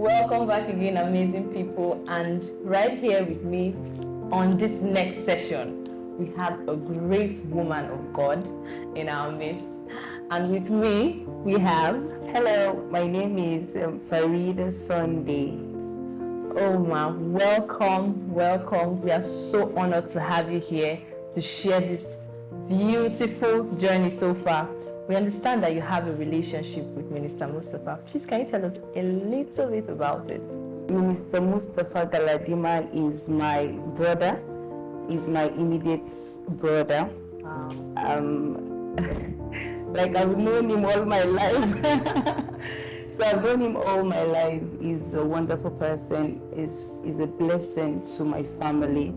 Welcome back again, amazing people. And right here with me on this next session, we have a great woman of God in our midst. And with me, we have... Hello, my name is Farida Sunday. Oh, ma'am, welcome. We are so honored to have you here to share this beautiful journey so far. We understand that you have a relationship with Minister Mustapha. Please, can you tell us a little bit about it? Minister Mustapha Galadima is my brother, is my immediate brother. Wow. Like I've known him all my life. So I've known him all my life. He's a wonderful person, is a blessing to my family.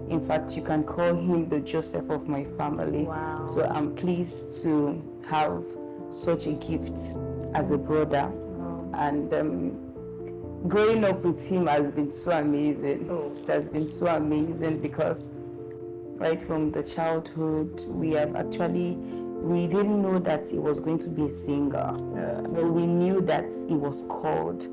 In fact, you can call him the Joseph of my family. Wow. So I'm pleased to have such a gift as a brother. Wow. And growing up with him has been so amazing. Oh. It has been so amazing because right from the childhood, we didn't know that he was going to be a singer. But we knew that he was called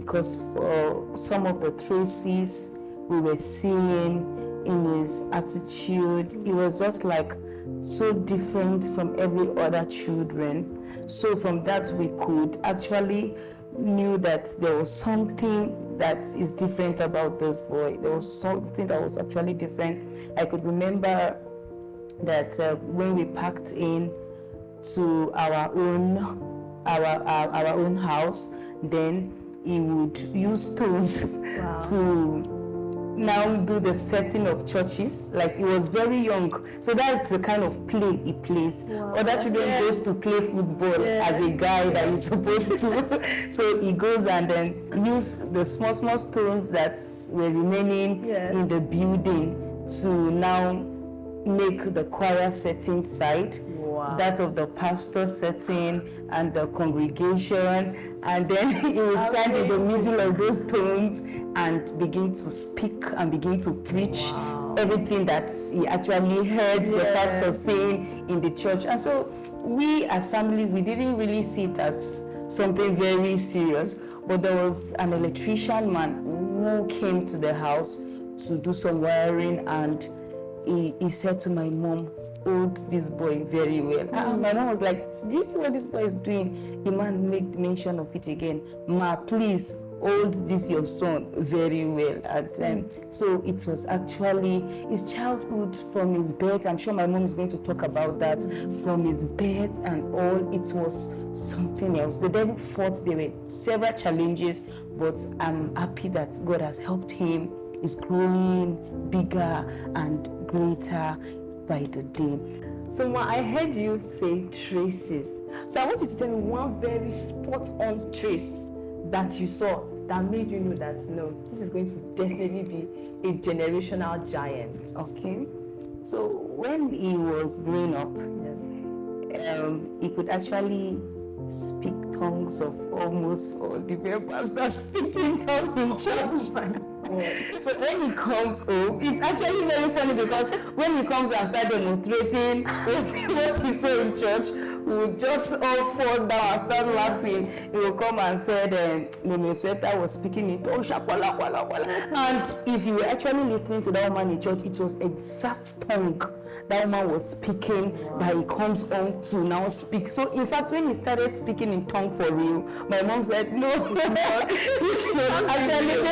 because for some of the traces we were seeing in his attitude, it was just like so different from every other children. So from that we could actually knew that there was something that is different about this boy. There was something that was actually different. I could remember that when we packed in to our own house, then he would use stones Wow. to now do the setting of churches. Like he was very young, so that's the kind of play he plays. Wow. Other children goes to play football as a guy that he's supposed to. So he goes and then use the small stones that were remaining in the building to now make the choir setting side. Wow. That of the pastor setting and the congregation, and then he will stand in the middle of those stones and begin to speak and begin to preach everything that he actually heard the pastor saying in the church. And so we as families, we didn't really see it as something very serious, but there was an electrician man who came to the house to do some wiring, and he said to my mom, hold this boy very well. My mom was like, do you see what this boy is doing? The man made mention of it again. Ma, please hold this your son very well. And so it was actually his childhood from his birth. I'm sure my mom is going to talk about that. From his birth and all, it was something else. The devil fought. There were several challenges, but I'm happy that God has helped him. He's growing bigger and greater by the day. So Ma, I heard you say traces. So I want you to tell me one very spot-on trace that you saw that made you know that no, this is going to definitely be a generational giant. Okay. So when he was growing up, he could actually speak tongues of almost all the members that speak in tongues in church. So when he comes home, it's actually very funny because when he comes and starts demonstrating what he saw in church, we would just all fall down and start laughing. He will come and say, Mama Sweta was speaking in tongues, and if you were actually listening to that woman in church, it was exact tongue that woman was speaking that he comes on to now speak. So in fact, when he started speaking in tongue for real, my mom said, no, this was actually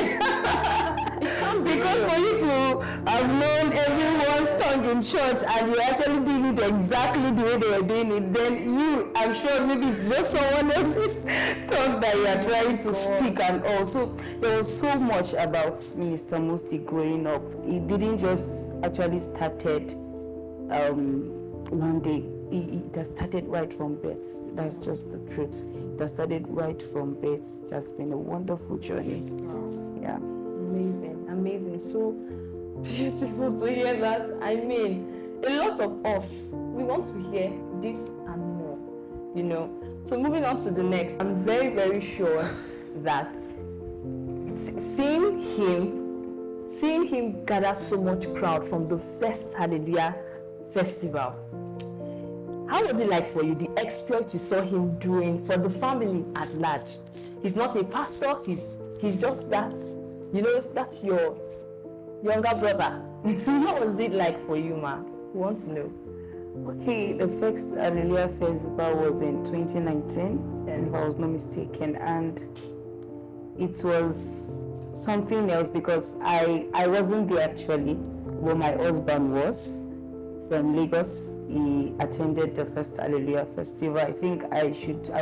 because for you to have known everyone's tongue in church and you actually doing it exactly the way they were doing it, then I'm sure maybe it's just someone else's tongue that you are trying to speak. And also there was so much about Minister Musti growing up. He didn't just actually started one day. It has started right from birth. That's just the truth. It has started right from birth. It has been a wonderful journey. Wow. Yeah. Amazing. So beautiful to hear that. I mean, a lot of us, we want to hear this and more, you know. So moving on to the next, I'm very, very sure that seeing him gather so much crowd from the first Hallelujah festival, how was it like for you, the exploit you saw him doing for the family at large? He's not a pastor. He's just that, that's your younger brother. What was it like for you, ma? We want to know. Okay, the first Hallelujah Festival was in 2019, if I was not mistaken, and it was something else because I wasn't there actually, but my husband was from Lagos. He attended the first Hallelujah Festival. I think I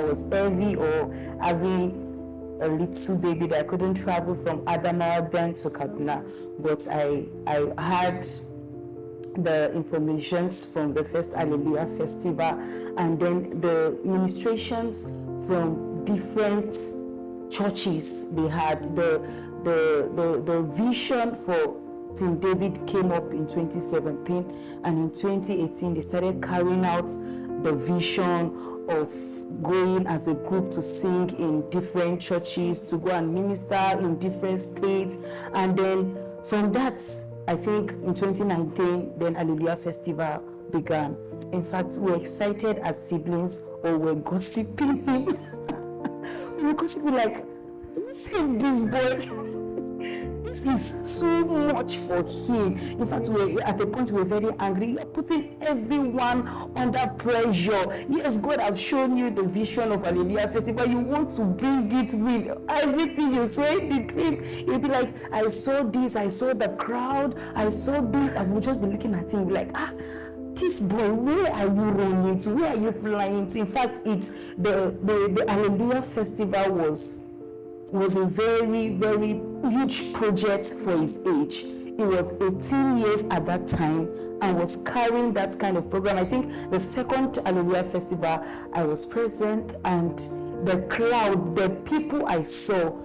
was heavy or having a little baby that I couldn't travel from Adamawa then to Kaduna, but I had the informations from the first Hallelujah Festival, and then the ministrations from different churches. They had the vision for Team David came up in 2017, and in 2018 they started carrying out the vision of going as a group to sing in different churches, to go and minister in different states, and then from that, I think in 2019, then Hallelujah Festival began. In fact, we were excited as siblings, or we're gossiping him. We were gossiping like, who said this boy? This is too much for him. In fact, at a point we were very angry. You're putting everyone under pressure. Yes, God have shown you the vision of Hallelujah Festival. You want to bring it with everything you saw in the dream. You'll be like, I saw this, I saw the crowd, I saw this. I will just be looking at him like, this boy, where are you running to? Where are you flying to? In fact, it's the Hallelujah Festival was a very, very huge project for his age. He was 18 years at that time and was carrying that kind of program. I think the second Hallelujah Festival, I was present, and the crowd, the people I saw,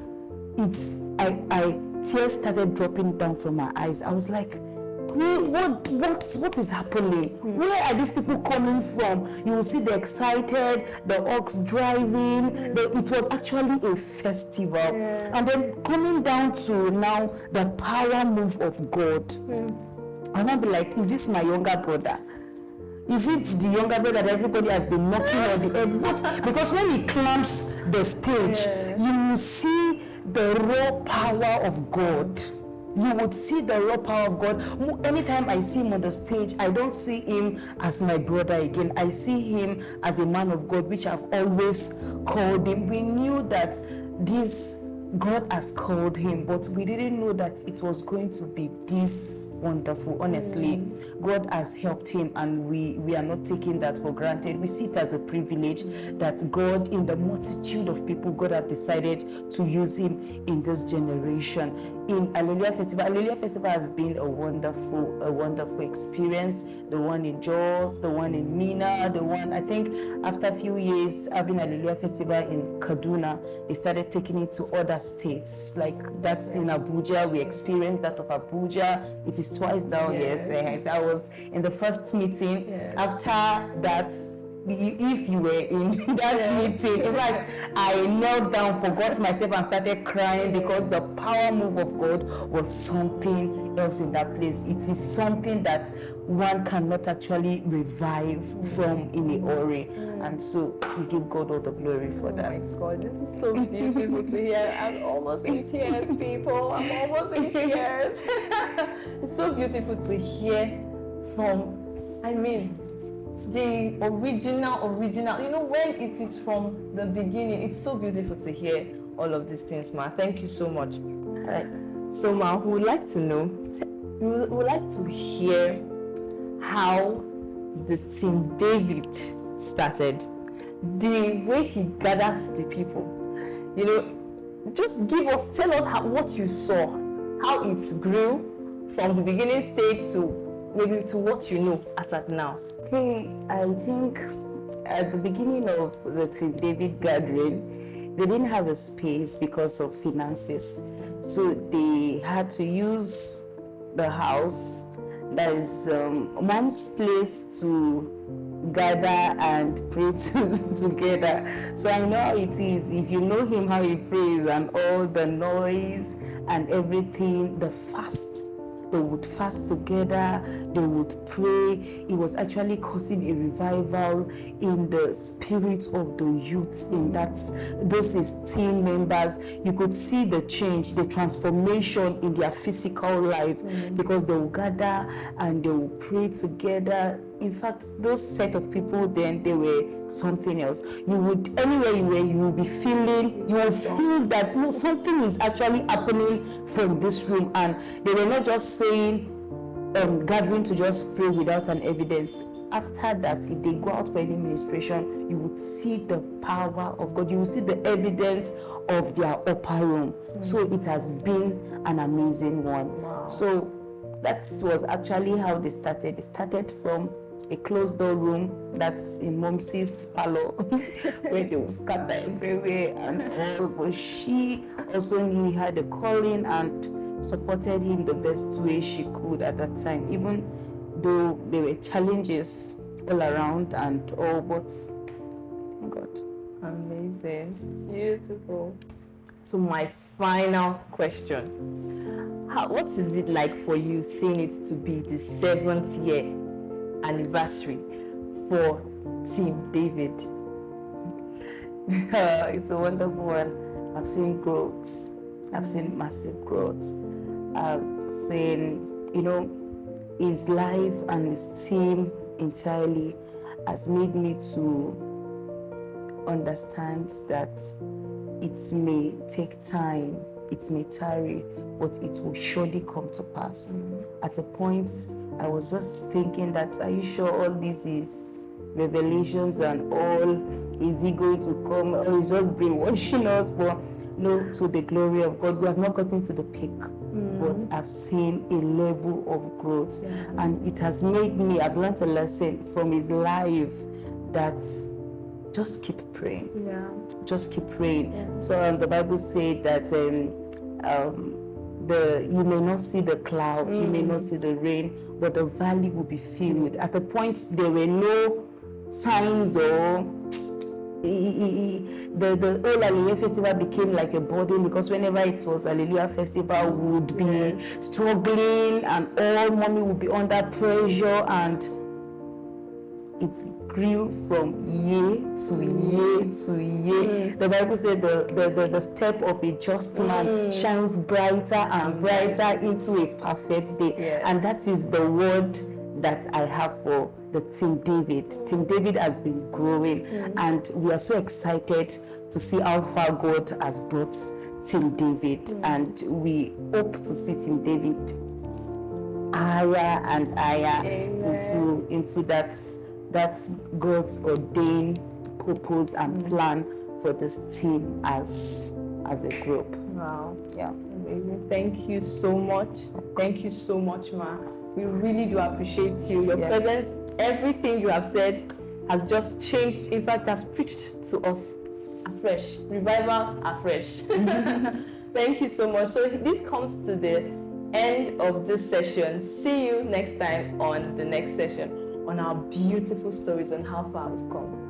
tears started dropping down from my eyes. I was like, what is happening? Where are these people coming from? You will see the excited, the ox driving. It was actually a festival. And then coming down to now the power move of God. I want to be like, is this my younger brother? Is it the younger brother that everybody has been knocking on the head? What? Because when he clamps the stage, you will see the raw power of God. You would see the raw power of God. Anytime I see him on the stage, I don't see him as my brother again. I see him as a man of God, which I've always called him. We knew that God has called him, but we didn't know that it was going to be this wonderful. Honestly, God has helped him, and we are not taking that for granted. We see it as a privilege that God, in the multitude of people, God has decided to use him in this generation. In Hallelujah Festival has been a wonderful experience. The one in Jos, the one in Mina, the one, I think after a few years having Hallelujah Festival in Kaduna, they started taking it to other states. Like that's in Abuja, we experienced that of Abuja. It is twice now, yes. I was in the first meeting. After that, if you were in that meeting, in fact, I knelt down, forgot myself, and started crying because the power move of God was something else in that place. It is something that one cannot actually revive from in a hurry. And so we give God all the glory for that. Oh my God, this is so beautiful to hear. I'm almost in tears, people. I'm almost in tears. It's so beautiful to hear from, the original. You know, when it is from the beginning, it's so beautiful to hear all of these things, Ma. Thank you so much. All right. So, Ma, we would like to know, we would like to hear how the Team David started, the way he gathers the people. You know, just tell us what you saw, how it grew from the beginning stage to maybe to what you know as at now. Okay, I think at the beginning of the Team David gathering, they didn't have a space because of finances. So they had to use the house, that is mom's place, to gather and pray together. So I know how it is. If you know him, how he prays and all the noise and everything, the fasts They would fast together, they would pray. It was actually causing a revival in the spirit of the youth, in those his team members. You could see the change, the transformation in their physical life, because they will gather and they will pray together. In fact, those set of people then, they were something else. You would, anywhere you were, you will be feeling, you will feel that no, something is actually happening from this room. And they were not just saying, gathering to just pray without an evidence. After that, if they go out for any ministration, you would see the power of God. You will see the evidence of their upper room. So it has been an amazing one. Wow. So that was actually how they started. It started from a closed door room that's in Momsi's parlor, where they would scatter everywhere and all. But she also knew he had a calling and supported him the best way she could at that time, even though there were challenges all around and all. But thank God. Amazing. Beautiful. So my final question. What is it like for you seeing it to be the 7th year anniversary for Team David? It's a wonderful one. I've seen growth. I've seen massive growth. I've seen, his life and his team entirely has made me to understand that it may take time, it may tarry, but it will surely come to pass. At a point, I was just thinking that, are you sure all this is revelations and all? Is he going to come, or is just brainwashing us? But no, to the glory of God, we have not gotten to the peak, but I've seen a level of growth. And it has made me, I've learned a lesson from his life that just keep praying. Just keep praying. So the Bible said that you may not see the cloud, you may not see the rain, but the valley will be filled. At the point there were no signs, or the whole Hallelujah Festival became like a burden, because whenever it was Hallelujah Festival, we would be struggling and all mommy would be under pressure, and it grew from year to year to year. The Bible said the step of a just man shines brighter and brighter into a perfect day. And that is the word that I have for the Team David. Team David has been growing, and we are so excited to see how far God has brought Team David. And we hope to see Team David higher and higher into that God's ordained purpose and plan for this team as a group. Wow. Yeah. Amazing. Thank you so much. Thank you so much, Ma. We really do appreciate you. Your presence, everything you have said has just changed. In fact, has preached to us afresh. Revival afresh. Thank you so much. So this comes to the end of this session. See you next time on the next session, on our beautiful stories on how far we've come.